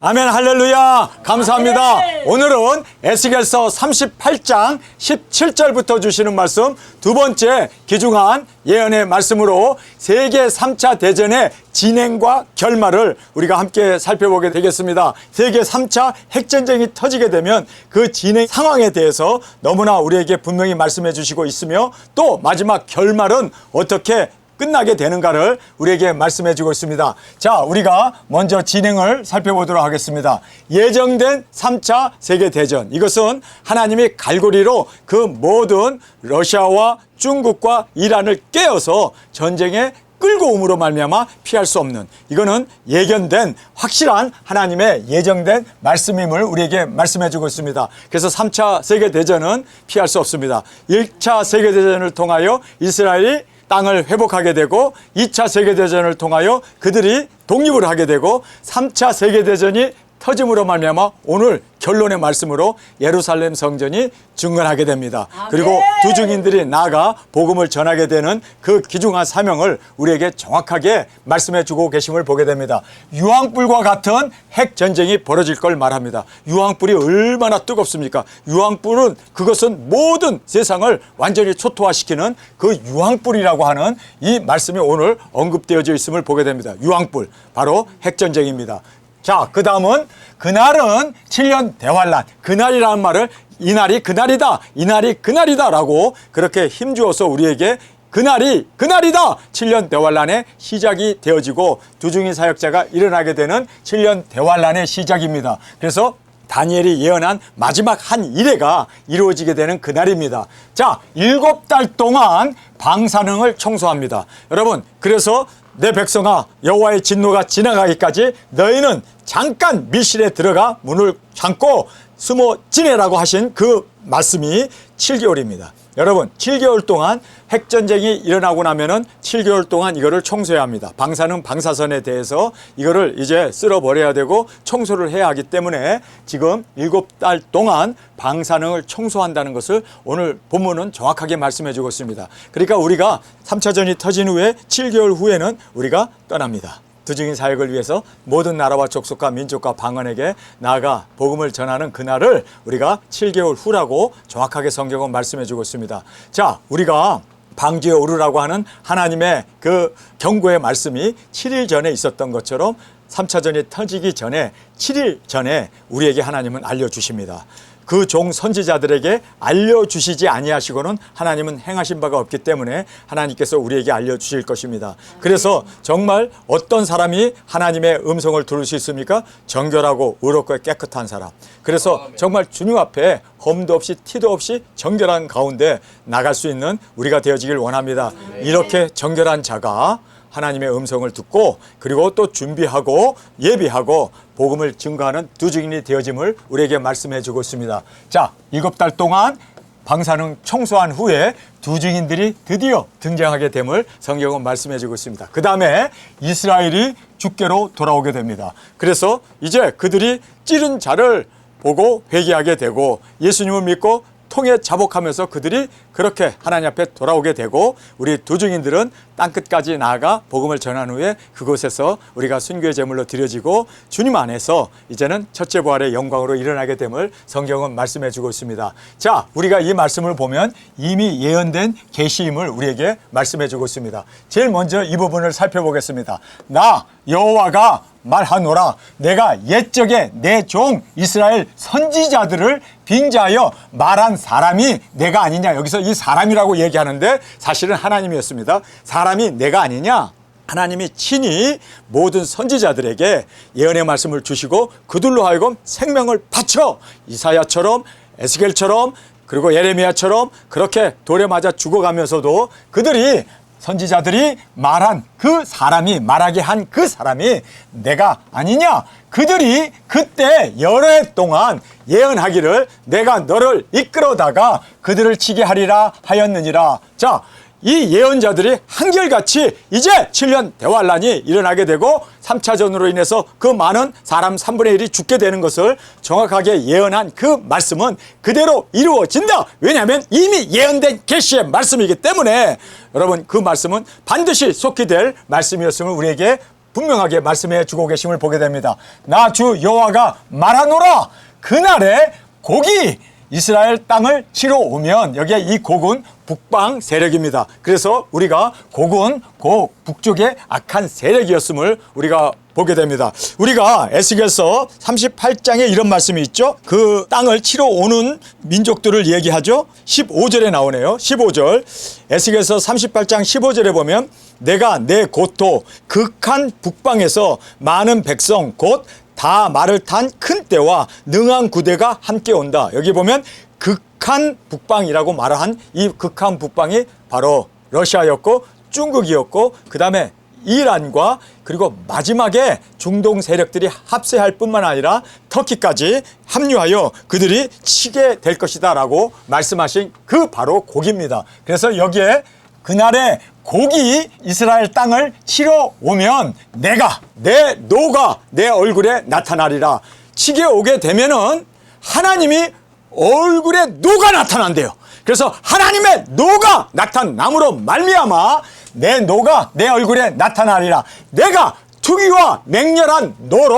아멘, 할렐루야. 감사합니다. 오늘은 에스겔서 38장 17절부터 주시는 말씀, 두 번째 귀중한 예언의 말씀으로 세계 3차 대전의 진행과 결말을 우리가 함께 살펴보게 되겠습니다. 세계 3차 핵전쟁이 터지게 되면 그 진행 상황에 대해서 너무나 우리에게 분명히 말씀해 주시고 있으며, 또 마지막 결말은 어떻게 끝나게 되는가를 우리에게 말씀해 주고 있습니다. 자, 우리가 먼저 진행을 살펴보도록 하겠습니다. 예정된 3차 세계대전, 이것은 하나님이 갈고리로 그 모든 러시아와 중국과 이란을 깨어서 전쟁에 끌고 옴으로 말미암아 피할 수 없는, 이거는 예견된 확실한 하나님의 예정된 말씀임을 우리에게 말씀해 주고 있습니다. 그래서 3차 세계대전은 피할 수 없습니다. 1차 세계대전을 통하여 이스라엘이 땅을 회복하게 되고, 2차 세계대전을 통하여 그들이 독립을 하게 되고, 3차 세계대전이 터짐으로 말미암아 오늘 결론의 말씀으로 예루살렘 성전이 중건하게 됩니다. 그리고 두 증인들이 나아가 복음을 전하게 되는 그 귀중한 사명을 우리에게 정확하게 말씀해 주고 계심을 보게 됩니다. 유황불과 같은 핵전쟁이 벌어질 걸 말합니다. 유황불이 얼마나 뜨겁습니까? 유황불은, 그것은 모든 세상을 완전히 초토화시키는 그 유황불이라고 하는 이 말씀이 오늘 언급되어져 있음을 보게 됩니다. 유황불, 바로 핵전쟁입니다. 자, 그 다음은 그날은 7년 대환란, 그날이라는 말을 이날이 그날이다, 이날이 그날이다 라고 그렇게 힘주어서 우리에게 그날이다, 7년 대환란의 시작이 되어지고 두중인 사역자가 일어나게 되는 7년 대환란의 시작입니다. 그래서 다니엘이 예언한 마지막 한 일회가 이루어지게 되는 그날입니다. 자, 7달 동안 방사능을 청소합니다. 여러분, 그래서 내 백성아, 여호와의 진노가 지나가기까지 너희는 잠깐 밀실에 들어가 문을 잠고 숨어 지내라고 하신 그 말씀이 7개월입니다. 여러분, 7개월 동안 핵전쟁이 일어나고 나면은 7개월 동안 이거를 청소해야 합니다. 방사능 방사선에 대해서 이거를 이제 쓸어버려야 되고 청소를 해야 하기 때문에 지금 7달 동안 방사능을 청소한다는 것을 오늘 본문은 정확하게 말씀해 주고 있습니다. 그러니까 우리가 3차전이 터진 후에 7개월 후에는 우리가 떠납니다. 두증인 사역을 위해서 모든 나라와 족속과 민족과 방언에게 나아가 복음을 전하는 그날을 우리가 7개월 후라고 정확하게 성경은 말씀해 주고 있습니다. 자, 우리가 방주에 오르라고 하는 하나님의 그 경고의 말씀이 7일 전에 있었던 것처럼 3차전이 터지기 전에 7일 전에 우리에게 하나님은 알려주십니다. 그 종 선지자들에게 알려주시지 아니하시고는 하나님은 행하신 바가 없기 때문에 하나님께서 우리에게 알려주실 것입니다. 그래서 정말 어떤 사람이 하나님의 음성을 들을 수 있습니까? 정결하고 의롭고 깨끗한 사람. 그래서 정말 주님 앞에 험도 없이 티도 없이 정결한 가운데 나갈 수 있는 우리가 되어지길 원합니다. 이렇게 정결한 자가 하나님의 음성을 듣고, 그리고 또 준비하고 예비하고 복음을 증거하는 두 증인이 되어짐을 우리에게 말씀해 주고 있습니다. 자, 7달 동안 방사능 청소한 후에 두 증인들이 드디어 등장하게 됨을 성경은 말씀해 주고 있습니다. 그 다음에 이스라엘이 주께로 돌아오게 됩니다. 그래서 이제 그들이 찌른 자를 보고 회개하게 되고 예수님을 믿고 통에 자복하면서 그들이 그렇게 하나님 앞에 돌아오게 되고, 우리 두 증인들은 땅끝까지 나아가 복음을 전한 후에 그곳에서 우리가 순교의 제물로 드려지고 주님 안에서 이제는 첫째 부활의 영광으로 일어나게 됨을 성경은 말씀해 주고 있습니다. 자, 우리가 이 말씀을 보면 이미 예언된 계시임을 우리에게 말씀해 주고 있습니다. 제일 먼저 이 부분을 살펴보겠습니다. 나 여호와가 말하노라, 내가 옛적에 내 종 이스라엘 선지자들을 빙자하여 말한 사람이 내가 아니냐. 여기서 이 사람이라고 얘기하는데 사실은 하나님이었습니다. 사람이 내가 아니냐? 하나님이 친히 모든 선지자들에게 예언의 말씀을 주시고 그들로 하여금 생명을 바쳐 이사야처럼 에스겔처럼 그리고 예레미야처럼 그렇게 돌에 맞아 죽어가면서도 그들이 선지자들이 말한 그 사람이, 말하게 한 그 사람이 내가 아니냐? 그들이 그때 여러 해 동안 예언하기를 내가 너를 이끌어다가 그들을 치게 하리라 하였느니라. 자, 이 예언자들이 한결같이 이제 7년 대환란이 일어나게 되고 3차전으로 인해서 그 많은 사람 3분의 1이 죽게 되는 것을 정확하게 예언한 그 말씀은 그대로 이루어진다. 왜냐하면 이미 예언된 계시의 말씀이기 때문에 여러분, 그 말씀은 반드시 속히 될 말씀이었음을 우리에게 분명하게 말씀해 주고 계심을 보게 됩니다. 나 주 여호와가 말하노라. 그날에 곡이 이스라엘 땅을 치러 오면, 여기에 이 곡은 북방 세력입니다. 그래서 우리가 곡은 그 북쪽의 악한 세력이었음을 우리가 보게 됩니다. 우리가 에스겔서 38장에 이런 말씀이 있죠. 그 땅을 치러 오는 민족들을 얘기하죠. 15절에 나오네요. 15절 에스겔서 38장 15절에 보면 내가 내 고토 극한 북방에서 많은 백성 곧 다 말을 탄 큰 떼와 능한 구대가 함께 온다. 여기 보면 극한 북방이라고 말한 이 극한 북방이 바로 러시아였고 중국이었고, 그 다음에 이란과, 그리고 마지막에 중동 세력들이 합세할 뿐만 아니라 터키까지 합류하여 그들이 치게 될 것이다 라고 말씀하신 그 바로 곡입니다. 그래서 여기에 그날에 곡이 이스라엘 땅을 치러 오면 내가, 내 노가 내 얼굴에 나타나리라. 치게 오게 되면은 하나님이 얼굴에 노가 나타난대요. 그래서 하나님의 노가 나타남으로 말미암아 내 노가 내 얼굴에 나타나리라. 내가 투기와 맹렬한 노로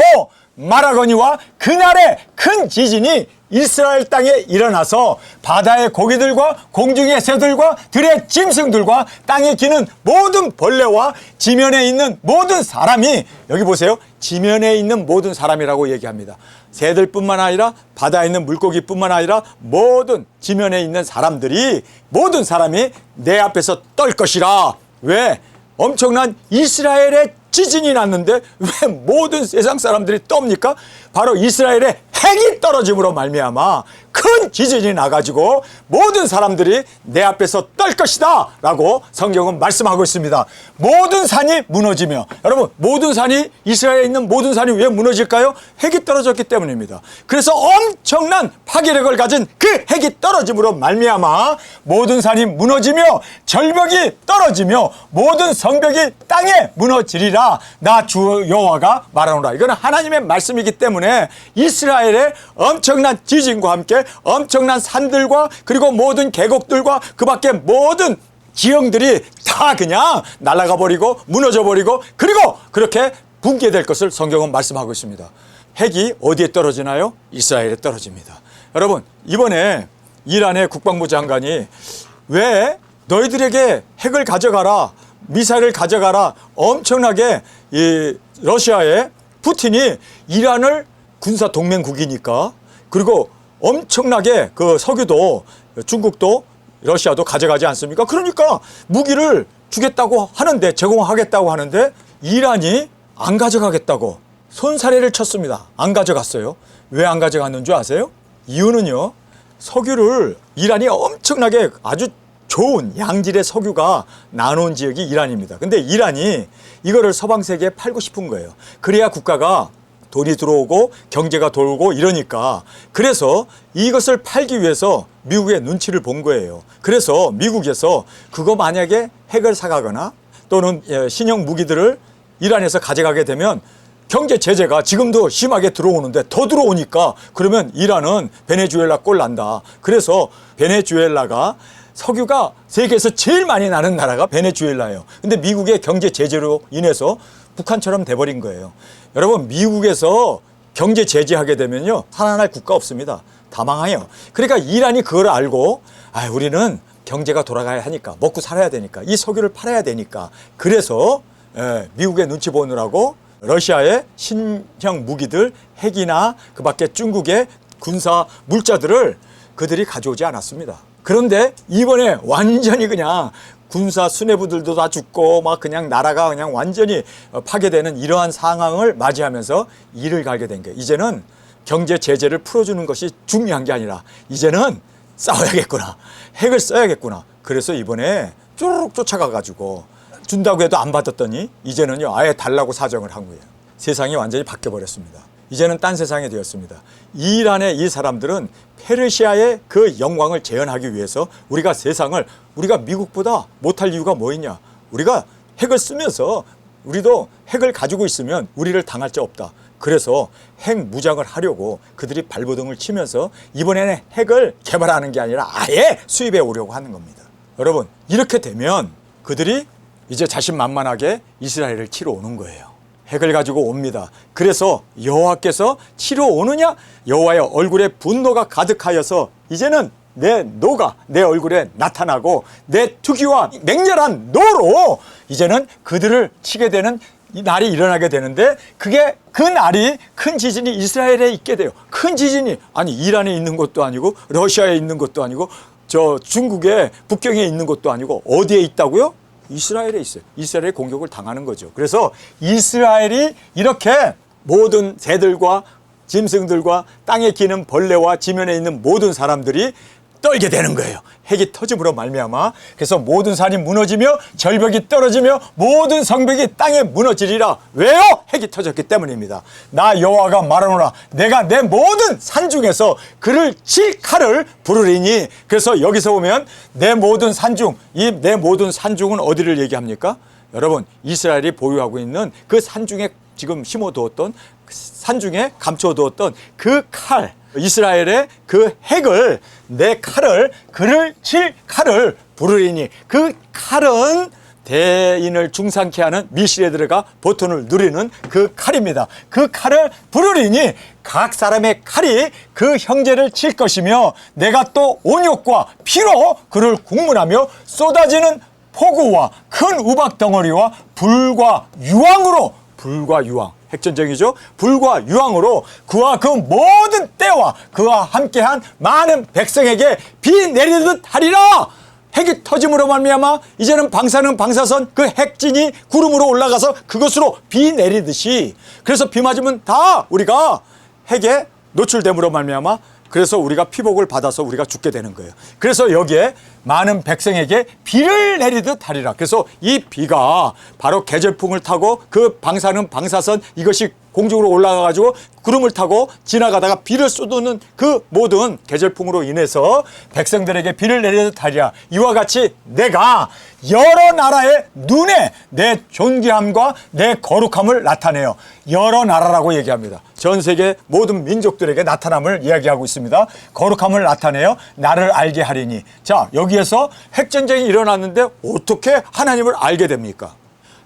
말하거니와 그날에 큰 지진이 이스라엘 땅에 일어나서 바다의 고기들과 공중의 새들과 들의 짐승들과 땅에 기는 모든 벌레와 지면에 있는 모든 사람이, 여기 보세요, 지면에 있는 모든 사람이라고 얘기합니다. 새들뿐만 아니라 바다에 있는 물고기뿐만 아니라 모든 지면에 있는 사람들이, 모든 사람이 내 앞에서 떨 것이라. 왜? 엄청난 이스라엘의 지진이 났는데 왜 모든 세상 사람들이 떱니까? 바로 이스라엘의 핵이 떨어짐으로 말미암아 큰 지진이 나가지고 모든 사람들이 내 앞에서 떨 것이다 라고 성경은 말씀하고 있습니다. 모든 산이 무너지며, 여러분, 모든 산이, 이스라엘에 있는 모든 산이 왜 무너질까요? 핵이 떨어졌기 때문입니다. 그래서 엄청난 파괴력을 가진 그 핵이 떨어짐으로 말미암아 모든 산이 무너지며 절벽이 떨어지며 모든 성벽이 땅에 무너지리라. 나 주 여호와가 말하노라. 이거는 하나님의 말씀이기 때문에 이스라엘의 엄청난 지진과 함께 엄청난 산들과 그리고 모든 계곡들과 그 밖에 모든 지형들이 다 그냥 날아가 버리고 무너져 버리고 그리고 그렇게 붕괴될 것을 성경은 말씀하고 있습니다. 핵이 어디에 떨어지나요? 이스라엘에 떨어집니다. 여러분, 이번에 이란의 국방부 장관이 왜 너희들에게 핵을 가져가라, 미사일을 가져가라, 엄청나게 이 러시아의 푸틴이 이란을 군사 동맹국이니까, 그리고 엄청나게 그 석유도 중국도 러시아도 가져가지 않습니까? 그러니까 무기를 주겠다고 하는데, 제공하겠다고 하는데 이란이 안 가져가겠다고 손사래를 쳤습니다. 안 가져갔어요. 왜 안 가져갔는 줄 아세요? 이유는요, 석유를 이란이 엄청나게 아주 좋은 양질의 석유가 나놓은 지역이 이란입니다. 근데 이란이 이거를 서방 세계에 팔고 싶은 거예요. 그래야 국가가 돈이 들어오고 경제가 돌고 이러니까. 그래서 이것을 팔기 위해서 미국의 눈치를 본 거예요. 그래서 미국에서 그거 만약에 핵을 사가거나 또는 신형 무기들을 이란에서 가져가게 되면 경제 제재가 지금도 심하게 들어오는데 더 들어오니까 그러면 이란은 베네수엘라 꼴 난다. 그래서 베네수엘라가 석유가 세계에서 제일 많이 나는 나라가 베네수엘라예요. 근데 미국의 경제 제재로 인해서 북한처럼 돼버린 거예요. 여러분, 미국에서 경제 제재하게 되면요, 살아날 국가 없습니다. 다 망해요. 그러니까 이란이 그걸 알고, 우리는 경제가 돌아가야 하니까, 먹고 살아야 되니까, 이 석유를 팔아야 되니까, 그래서 미국의 눈치 보느라고 러시아의 신형 무기들, 핵이나 그 밖에 중국의 군사 물자들을 그들이 가져오지 않았습니다. 그런데 이번에 완전히 그냥 군사 수뇌부들도 다 죽고 막 그냥 나라가 그냥 완전히 파괴되는 이러한 상황을 맞이하면서 이를 갈게 된 거예요. 이제는 경제 제재를 풀어주는 것이 중요한 게 아니라 이제는 싸워야겠구나, 핵을 써야겠구나. 그래서 이번에 쪼르륵 쫓아가가지고 준다고 해도 안 받았더니 이제는요, 아예 달라고 사정을 한 거예요. 세상이 완전히 바뀌어버렸습니다. 이제는 딴 세상이 되었습니다. 이란의 이 사람들은 페르시아의 그 영광을 재현하기 위해서 우리가 세상을, 우리가 미국보다 못할 이유가 뭐 있냐? 우리가 핵을 쓰면서 우리도 핵을 가지고 있으면 우리를 당할 자 없다. 그래서 핵 무장을 하려고 그들이 발버둥을 치면서 이번에는 핵을 개발하는 게 아니라 아예 수입해 오려고 하는 겁니다. 여러분, 이렇게 되면 그들이 이제 자신만만하게 이스라엘을 치러 오는 거예요. 핵을 가지고 옵니다. 그래서 여호와께서 치러 오느냐? 여호와의 얼굴에 분노가 가득하여서 이제는 내 노가 내 얼굴에 나타나고 내 투기와 맹렬한 노로 이제는 그들을 치게 되는 이 날이 일어나게 되는데, 그게 그 날이 큰 지진이 이스라엘에 있게 돼요. 큰 지진이 아니 이란에 있는 것도 아니고 러시아에 있는 것도 아니고 저 중국의 북경에 있는 것도 아니고 어디에 있다고요? 이스라엘에 있어요. 이스라엘의 공격을 당하는 거죠. 그래서 이스라엘이 이렇게 모든 새들과 짐승들과 땅에 기는 벌레와 지면에 있는 모든 사람들이 떨게 되는 거예요. 핵이 터짐으로 말미암아. 그래서 모든 산이 무너지며 절벽이 떨어지며 모든 성벽이 땅에 무너지리라. 왜요? 핵이 터졌기 때문입니다. 나 여호와가 말하노라. 내가 내 모든 산 중에서 그를 칠 칼을 부르리니. 그래서 여기서 보면 내 모든 산중, 이 내 모든 산중은 어디를 얘기합니까? 여러분, 이스라엘이 보유하고 있는 그 산중에 지금 심어두었던, 산중에 감춰두었던 그 칼, 이스라엘의 그 핵을, 내 칼을, 그를 칠 칼을 부르리니. 그 칼은 대인을 중상케 하는 밀실에 들어가 보통을 누리는 그 칼입니다. 그 칼을 부르리니 각 사람의 칼이 그 형제를 칠 것이며, 내가 또 온욕과 피로 그를 국문하며 쏟아지는 폭우와 큰 우박 덩어리와 불과 유황으로, 불과 유황, 핵전쟁이죠. 불과 유황으로 그와 그 모든 때와 그와 함께한 많은 백성에게 비 내리듯 하리라. 핵이 터짐으로 말미암아 이제는 방사능 방사선 그 핵진이 구름으로 올라가서 그것으로 비 내리듯이, 그래서 비 맞으면 다 우리가 핵에 노출됨으로 말미암아 그래서 우리가 피복을 받아서 우리가 죽게 되는 거예요. 그래서 여기에 많은 백성에게 비를 내리듯 하리라. 그래서 이 비가 바로 계절풍을 타고 그 방사능 방사선 이것이 공중으로 올라가 가지고 구름을 타고 지나가다가 비를 쏟는 그 모든 계절풍으로 인해서 백성들에게 비를 내리듯 하리라. 이와 같이 내가 여러 나라의 눈에 내 존귀함과 내 거룩함을 나타내요. 여러 나라라고 얘기합니다. 전 세계 모든 민족들에게 나타남을 이야기하고 있습니다. 거룩함을 나타내요. 나를 알게 하리니. 자, 여기에서 핵전쟁이 일어났는데 어떻게 하나님을 알게 됩니까?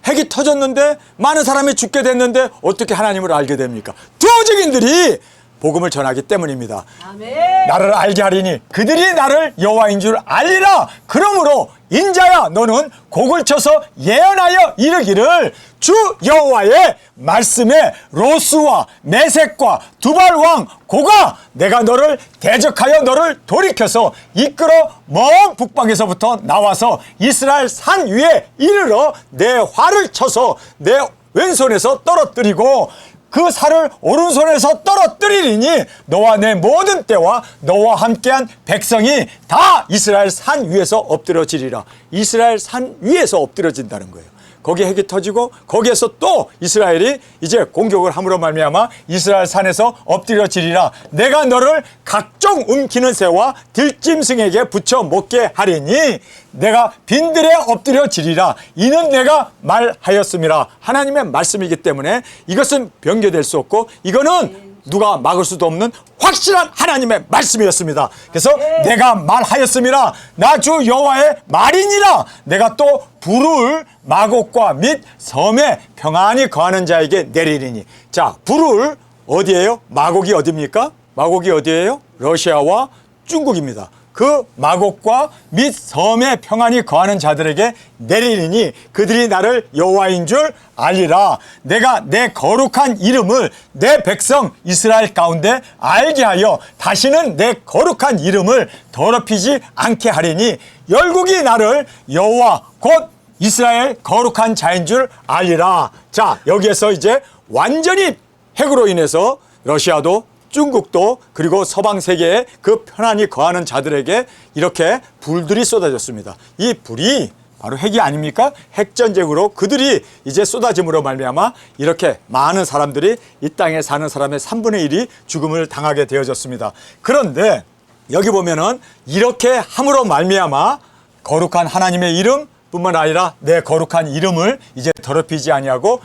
핵이 터졌는데 많은 사람이 죽게 됐는데 어떻게 하나님을 알게 됩니까? 두 증인들이 복음을 전하기 때문입니다. 아멘. 나를 알게 하리니 그들이 나를 여호와인 줄 알리라. 그러므로 인자야, 너는 곡을 쳐서 예언하여 이르기를, 주 여호와의 말씀에 로스와 메섹과 두발 왕 고가 내가 너를 대적하여 너를 돌이켜서 이끌어 먼 북방에서부터 나와서 이스라엘 산 위에 이르러 내 활을 쳐서 내 왼손에서 떨어뜨리고 그 살을 오른손에서 떨어뜨리리니 너와 내 모든 때와 너와 함께한 백성이 다 이스라엘 산 위에서 엎드려지리라. 이스라엘 산 위에서 엎드려진다는 거예요. 거기 핵이 터지고 거기에서 또 이스라엘이 이제 공격을 함으로 말미암아 이스라엘 산에서 엎드려지리라. 내가 너를 각종 움키는 새와 들짐승에게 붙여 먹게 하리니 내가 빈들에 엎드려지리라. 이는 내가 말하였음이라. 하나님의 말씀이기 때문에 이것은 변개될 수 없고 이거는 누가 막을 수도 없는 확실한 하나님의 말씀이었습니다. 그래서 내가 말하였음이라. 나 주 여호와의 말이니라. 내가 또 불을 마곡과 및 섬에 평안히 거하는 자에게 내리리니. 자, 불을 어디예요? 마곡이 어디입니까? 마곡이 어디예요? 러시아와 중국입니다. 그 마곡과 및 섬에 평안히 거하는 자들에게 내리리니 그들이 나를 여호와인 줄 알리라. 내가 내 거룩한 이름을 내 백성 이스라엘 가운데 알게 하여 다시는 내 거룩한 이름을 더럽히지 않게 하리니 열국이 나를 여호와 곧 이스라엘 거룩한 자인 줄 알리라. 자, 여기에서 이제 완전히 핵으로 인해서 러시아도 중국도 그리고 서방 세계에 그 편안히 거하는 자들에게 이렇게 불들이 쏟아졌습니다. 이 불이 바로 핵이 아닙니까? 핵전쟁으로 그들이 이제 쏟아짐으로 말미암아 이렇게 많은 사람들이 이 땅에 사는 사람의 3분의 1이 죽음을 당하게 되어졌습니다. 그런데 여기 보면은 이렇게 함으로 말미암아 거룩한 하나님의 이름 뿐만 아니라 내 거룩한 이름을 이제 더럽히지 아니하고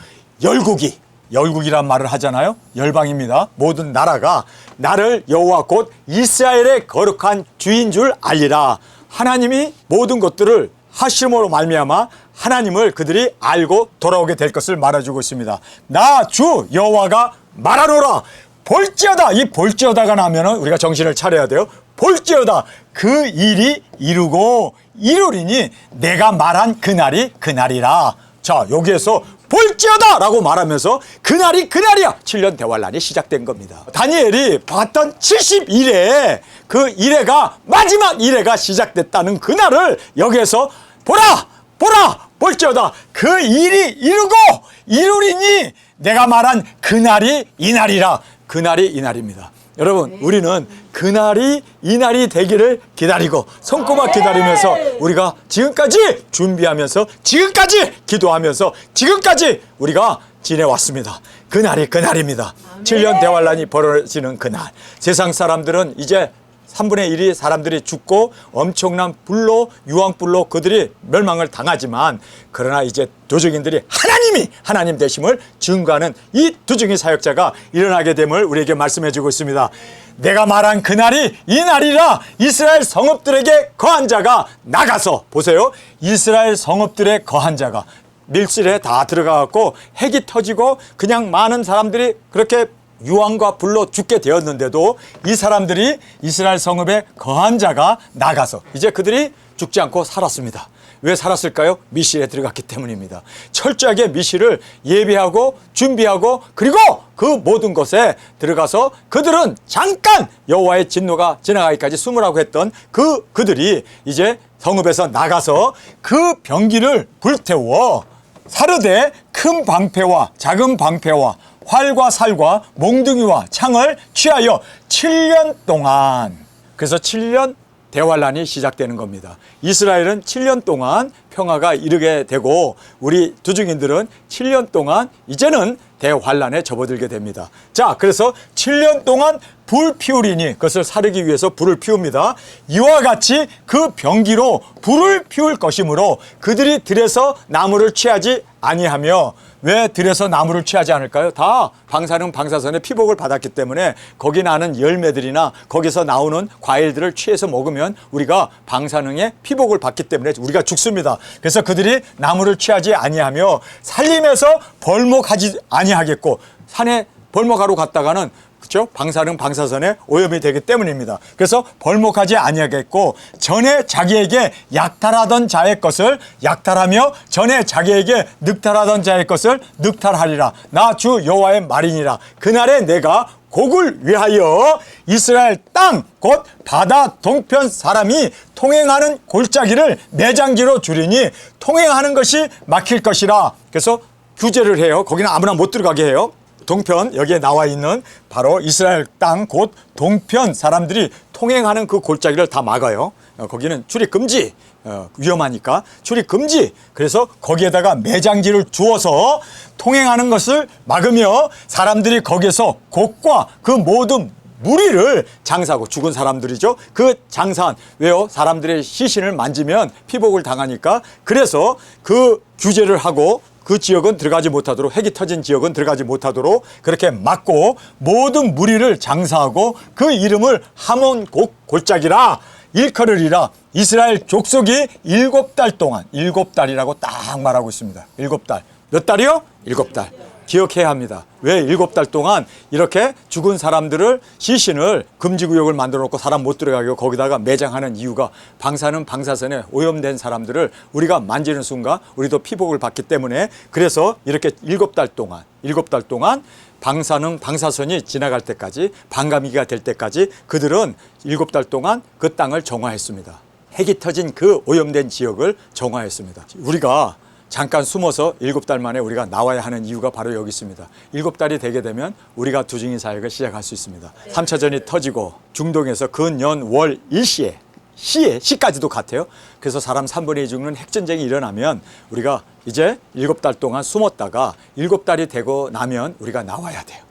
열국이란 말을 하잖아요. 열방입니다. 모든 나라가 나를 여호와 곧 이스라엘의 거룩한 주인 줄 알리라. 하나님이 모든 것들을 하심으로 말미암아 하나님을 그들이 알고 돌아오게 될 것을 말해주고 있습니다. 나 주 여호와가 말하노라. 볼지어다. 이 볼지어다가 나면은 우리가 정신을 차려야 돼요. 볼지어다. 그 일이 이루고 이루리니 내가 말한 그날이 그날이라. 자, 여기에서 볼지어다 라고 말하면서 그날이 그날이야. 7년 대환란이 시작된 겁니다. 다니엘이 봤던 70일에 그 일회가 마지막 일회가 시작됐다는 그날을 여기에서 보라 볼지어다. 그 일이 이루고 이루리니 내가 말한 그날이 이날이라. 그날이 이날입니다. 여러분, 우리는 그날이 이날이 되기를 기다리고 손꼽아 기다리면서 우리가 지금까지 준비하면서 지금까지 기도하면서 지금까지 우리가 지내왔습니다. 그날이 그날입니다. 7년 대환란이 벌어지는 그날. 세상 사람들은 이제 3분의 1이 사람들이 죽고 엄청난 불로 유황불로 그들이 멸망을 당하지만 그러나 이제 도적인들이 하나님 되심을 증거하는 이 두중의 사역자가 일어나게 됨을 우리에게 말씀해 주고 있습니다. 내가 말한 그날이 이날이라. 이스라엘 성읍들에게 거한 자가 나가서 보세요. 이스라엘 성읍들의 거한 자가 밀실에 다 들어가갖고 핵이 터지고 그냥 많은 사람들이 그렇게 유황과 불로 죽게 되었는데도 이 사람들이 이스라엘 성읍에 거한 자가 나가서 이제 그들이 죽지 않고 살았습니다. 왜 살았을까요? 미실에 들어갔기 때문입니다. 철저하게 미실을 예비하고 준비하고 그리고 그 모든 것에 들어가서 그들은 잠깐 여호와의 진노가 지나가기까지 숨으라고 했던 그들이 이제 성읍에서 나가서 그 병기를 불태워 사르되 큰 방패와 작은 방패와 활과 살과 몽둥이와 창을 취하여 7년 동안, 그래서 7년 대환란이 시작되는 겁니다. 이스라엘은 7년 동안 평화가 이르게 되고 우리 두중인들은 7년 동안 이제는 대환란에 접어들게 됩니다. 자, 그래서 7년 동안 불 피우리니 그것을 사르기 위해서 불을 피웁니다. 이와 같이 그 병기로 불을 피울 것이므로 그들이 들에서 나무를 취하지 아니하며. 왜 들에서 나무를 취하지 않을까요? 다 방사능 방사선의 피복을 받았기 때문에 거기 나는 열매들이나 거기서 나오는 과일들을 취해서 먹으면 우리가 방사능의 피복을 받기 때문에 우리가 죽습니다. 그래서 그들이 나무를 취하지 아니하며 산림에서 벌목하지 아니하겠고 산에 벌목하러 갔다가는 그렇죠? 방사능 방사선에 오염이 되기 때문입니다. 그래서 벌목하지 아니하겠고 전에 자기에게 약탈하던 자의 것을 약탈하며 전에 자기에게 늑탈하던 자의 것을 늑탈하리라. 나 주 여호와의 말이니라. 그날에 내가 곡을 위하여 이스라엘 땅 곧 바다 동편 사람이 통행하는 골짜기를 매장지로 주리니 통행하는 것이 막힐 것이라. 그래서 규제를 해요. 거기는 아무나 못 들어가게 해요. 동편, 여기에 나와 있는 바로 이스라엘 땅 곧 동편 사람들이 통행하는 그 골짜기를 다 막아요. 거기는 출입 금지, 위험하니까 출입 금지. 그래서 거기에다가 매장지를 주어서 통행하는 것을 막으며 사람들이 거기에서 곡과 그 모든 무리를 장사하고 죽은 사람들이죠. 그 장사한, 왜요? 사람들의 시신을 만지면 피복을 당하니까. 그래서 그 규제를 하고 그 지역은 들어가지 못하도록, 핵이 터진 지역은 들어가지 못하도록 그렇게 막고 모든 무리를 장사하고 그 이름을 하몬 골짜기라 일컬으리라. 이스라엘 족속이 7달 동안, 7달이라고 딱 말하고 있습니다. 7달. 몇 달이요? 7달. 기억해야 합니다. 왜 7달 동안 이렇게 죽은 사람들을 시신을 금지구역을 만들어 놓고 사람 못 들어가게 거기다가 매장하는 이유가 방사능 방사선에 오염된 사람들을 우리가 만지는 순간 우리도 피복을 받기 때문에 그래서 이렇게 7달 동안 방사능 방사선이 지나갈 때까지 반감기가 될 때까지 그들은 7달 동안 그 땅을 정화했습니다. 핵이 터진 그 오염된 지역을 정화했습니다. 우리가 잠깐 숨어서 7달 만에 우리가 나와야 하는 이유가 바로 여기 있습니다. 7달이 되게 되면 우리가 두중인 사역을 시작할 수 있습니다. 3차전이 터지고 중동에서 근연 월 일시에 시까지도 같아요. 그래서 사람 3분의 2 죽는 핵전쟁이 일어나면 우리가 이제 7달 동안 숨었다가 7달이 되고 나면 우리가 나와야 돼요.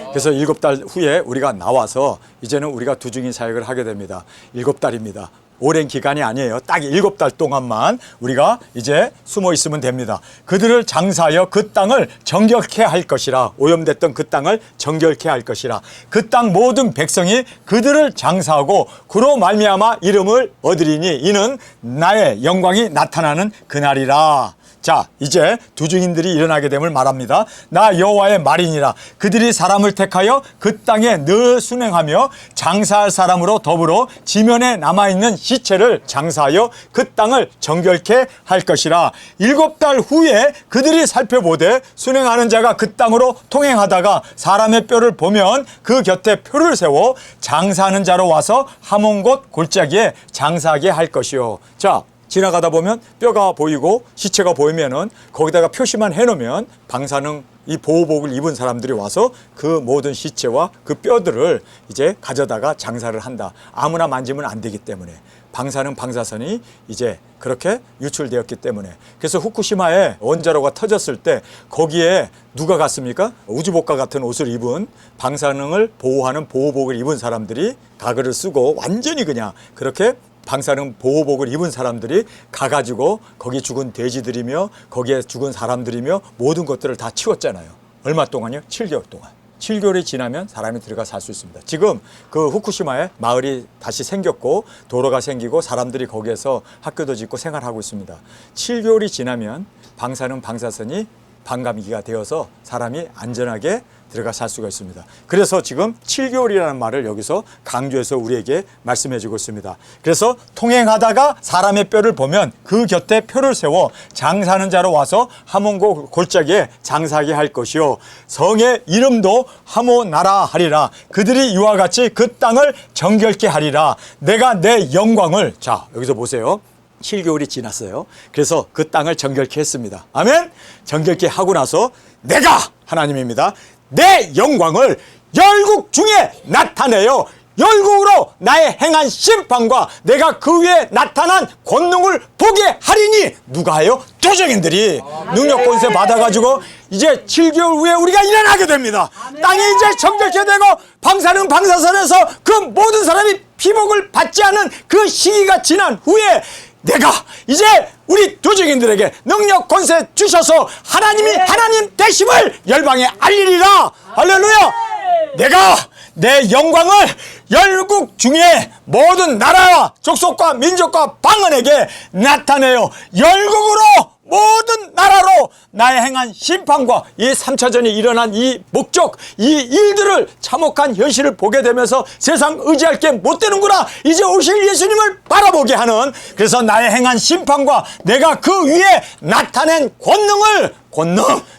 그래서 7달 후에 우리가 나와서 이제는 우리가 두중인 사역을 하게 됩니다. 7달입니다. 오랜 기간이 아니에요. 딱 7달 동안만 우리가 이제 숨어 있으면 됩니다. 그들을 장사하여 그 땅을 정결케 할 것이라. 오염됐던 그 땅을 정결케 할 것이라. 그 땅 모든 백성이 그들을 장사하고 그로 말미암아 이름을 얻으리니 이는 나의 영광이 나타나는 그날이라. 자, 이제 두 증인들이 일어나게 됨을 말합니다. 나 여호와의 말이니라. 그들이 사람을 택하여 그 땅에 늘 순행하며 장사할 사람으로 더불어 지면에 남아있는 시체를 장사하여 그 땅을 정결케 할 것이라. 7달 후에 그들이 살펴보되 순행하는 자가 그 땅으로 통행하다가 사람의 뼈를 보면 그 곁에 표를 세워 장사하는 자로 와서 하몬 곳 골짜기에 장사하게 할 것이요. 자, 지나가다 보면 뼈가 보이고 시체가 보이면은 거기다가 표시만 해놓으면 방사능 이 보호복을 입은 사람들이 와서 그 모든 시체와 그 뼈들을 이제 가져다가 장사를 한다. 아무나 만지면 안 되기 때문에 방사능 방사선이 이제 그렇게 유출되었기 때문에. 그래서 후쿠시마에 원자로가 터졌을 때 거기에 누가 갔습니까? 우주복과 같은 옷을 입은 방사능을 보호하는 보호복을 입은 사람들이 가글을 쓰고 완전히 그냥 그렇게 방사능 보호복을 입은 사람들이 가가지고 거기 죽은 돼지들이며 거기에 죽은 사람들이며 모든 것들을 다 치웠잖아요. 얼마 동안요? 7개월 동안. 7개월이 지나면 사람이 들어가 살 수 있습니다. 지금 그 후쿠시마에 마을이 다시 생겼고 도로가 생기고 사람들이 거기에서 학교도 짓고 생활하고 있습니다. 7개월이 지나면 방사능 방사선이 반감기가 되어서 사람이 안전하게 들어가 살 수가 있습니다. 그래서 지금 7개월이라는 말을 여기서 강조해서 우리에게 말씀해 주고 있습니다. 그래서 통행하다가 사람의 뼈를 보면 그 곁에 표를 세워 장사하는 자로 와서 하몬고 골짜기에 장사하게 할 것이요. 성의 이름도 하모나라 하리라. 그들이 이와 같이 그 땅을 정결케 하리라. 내가 내 영광을, 자 여기서 보세요. 7개월이 지났어요. 그래서 그 땅을 정결케 했습니다. 아멘. 정결케 하고 나서 내가 하나님입니다. 내 영광을 열국 중에 나타내요. 열국으로 나의 행한 심판과 내가 그 위에 나타난 권능을 보게 하리니. 누가요? 도적인들이 능력 권세 받아가지고 이제 7개월 후에 우리가 일어나게 됩니다. 땅이 이제 정결케 되고 방사능 방사선에서 그 모든 사람이 피복을 받지 않은 그 시기가 지난 후에 내가 이제 우리 도적인들에게 능력 권세 주셔서 하나님이 하나님 되심을 열방에 알리리라. 할렐루야. 내가 내 영광을 열국 중에 모든 나라와 족속과 민족과 방언에게 나타내요. 열국으로 모든 나라로 나의 행한 심판과 이 3차전이 일어난 이 목적, 이 일들을 참혹한 현실을 보게 되면서 세상 의지할 게 못 되는구나. 이제 오실 예수님을 바라보게 하는, 그래서 나의 행한 심판과 내가 그 위에 나타낸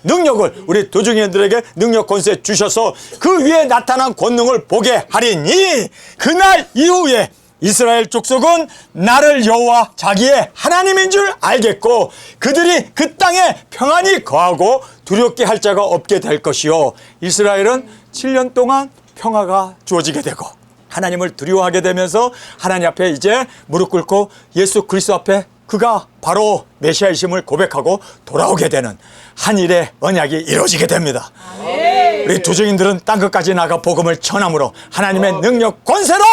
능력을 우리 도중인들에게 능력 권세 주셔서 그 위에 나타난 권능을 보게 하리니 그날 이후에 이스라엘 족속은 나를 여호와 자기의 하나님인 줄 알겠고 그들이 그 땅에 평안히 거하고 두렵게 할 자가 없게 될 것이요. 이스라엘은 7년 동안 평화가 주어지게 되고 하나님을 두려워하게 되면서 하나님 앞에 이제 무릎 꿇고 예수 그리스도 앞에 그가 바로 메시아이심을 고백하고 돌아오게 되는 한 일의 언약이 이루어지게 됩니다. 우리 도적인들은 땅끝까지 나가 복음을 전함으로 하나님의 능력 권세로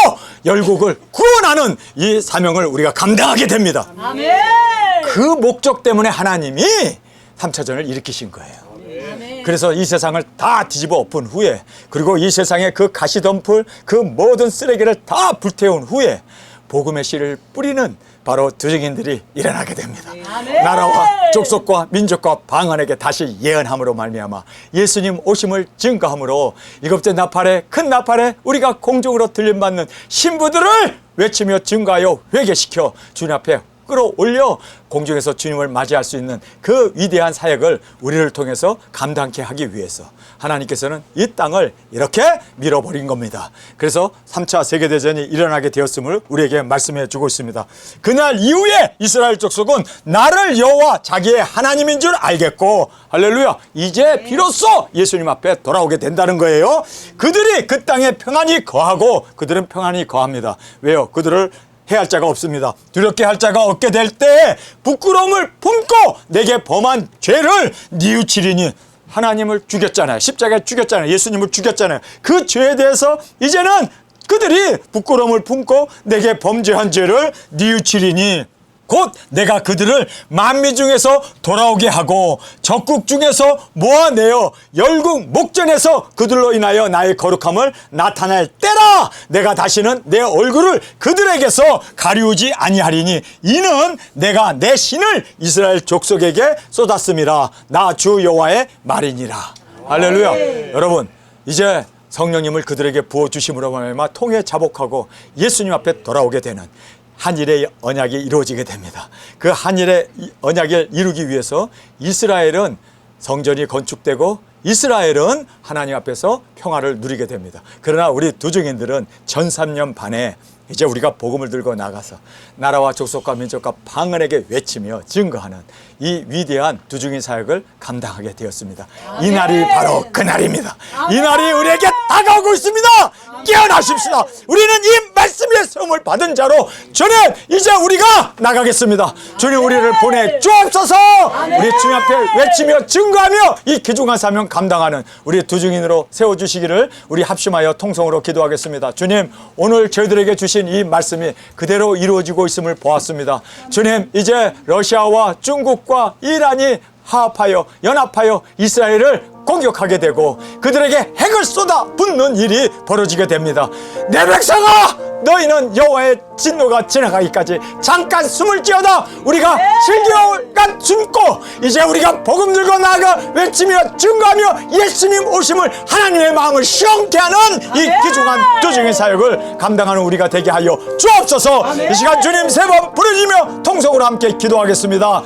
열국을 구원하는 이 사명을 우리가 감당하게 됩니다. 그 목적 때문에 하나님이 3차전을 일으키신 거예요. 그래서 이 세상을 다 뒤집어 엎은 후에, 그리고 이 세상에 그 가시덤불 그 모든 쓰레기를 다 불태운 후에 복음의 씨를 뿌리는 바로 도적인들이 일어나게 됩니다. 나라와 족속과 민족과 방언에게 다시 예언함으로 말미암아 예수님 오심을 증거함으로 일곱째 나팔에, 큰 나팔에 우리가 공중으로 들림받는 신부들을 외치며 증거하여 회개시켜 주님 앞에 끌어올려 공중에서 주님을 맞이할 수 있는 그 위대한 사역을 우리를 통해서 감당케 하기 위해서 하나님께서는 이 땅을 이렇게 밀어버린 겁니다. 그래서 3차 세계대전이 일어나게 되었음을 우리에게 말씀해 주고 있습니다. 그날 이후에 이스라엘 족속은 나를 여호와 자기의 하나님인 줄 알겠고, 할렐루야, 이제 비로소 예수님 앞에 돌아오게 된다는 거예요. 그들이 그 땅에 평안히 거하고, 그들은 평안히 거합니다. 왜요? 그들을 해할 자가 없습니다. 두렵게 할 자가 없게 될 때 부끄러움을 품고 내게 범한 죄를 뉘우치리니. 하나님을 죽였잖아요. 십자가에 죽였잖아요. 예수님을 죽였잖아요. 그 죄에 대해서 이제는 그들이 부끄러움을 품고 내게 범죄한 죄를 뉘우치리니. 곧 내가 그들을 만미 중에서 돌아오게 하고 적국 중에서 모아내어 열국 목전에서 그들로 인하여 나의 거룩함을 나타낼 때라. 내가 다시는 내 얼굴을 그들에게서 가리우지 아니하리니 이는 내가 내 신을 이스라엘 족속에게 쏟았음이라. 나 주 여호와의 말이니라. 할렐루야. 여러분, 이제 성령님을 그들에게 부어주심으로 말미암아 통해 자복하고 예수님 앞에 돌아오게 되는 한일의 언약이 이루어지게 됩니다. 그 한일의 언약을 이루기 위해서 이스라엘은 성전이 건축되고 이스라엘은 하나님 앞에서 평화를 누리게 됩니다. 그러나 우리 두중인들은 전 3년 반에 이제 우리가 복음을 들고 나가서 나라와 족속과 민족과 방언에게 외치며 증거하는 이 위대한 두중인 사역을 감당하게 되었습니다. 이 날이 바로 그 날입니다. 이 날이 우리에게 다가오고 있습니다. 깨어나십시다. 우리는 이 말씀의 세움을 받은 자로 주님, 이제 우리가 나가겠습니다. 주님, 우리를 보내 주옵소서. 우리 주님 앞에 외치며 증거하며 이 귀중한 사명 감당하는 우리 두중인으로 세워주시기를 우리 합심하여 통성으로 기도하겠습니다. 주님, 오늘 저희들에게 주신 이 말씀이 그대로 이루어지고 있음을 보았습니다. 주님, 이제 러시아와 중국과 이란이 화합하여 연합하여 이스라엘을 공격하게 되고 그들에게 핵을 쏟아 붓는 일이 벌어지게 됩니다. 내 백성아, 너희는 여호와의 진노가 지나가기까지 잠깐 숨을 지어다. 우리가 7개월간 숨고 이제 우리가 복음 들고 나아가 외치며 증거하며 예수님 오심을 하나님의 마음을 시원케 하는 이 귀중한 두중인 사역을 감당하는 우리가 되게 하여 주옵소서. 이 시간 주님 세 번 부르짖으며 통성으로 함께 기도하겠습니다.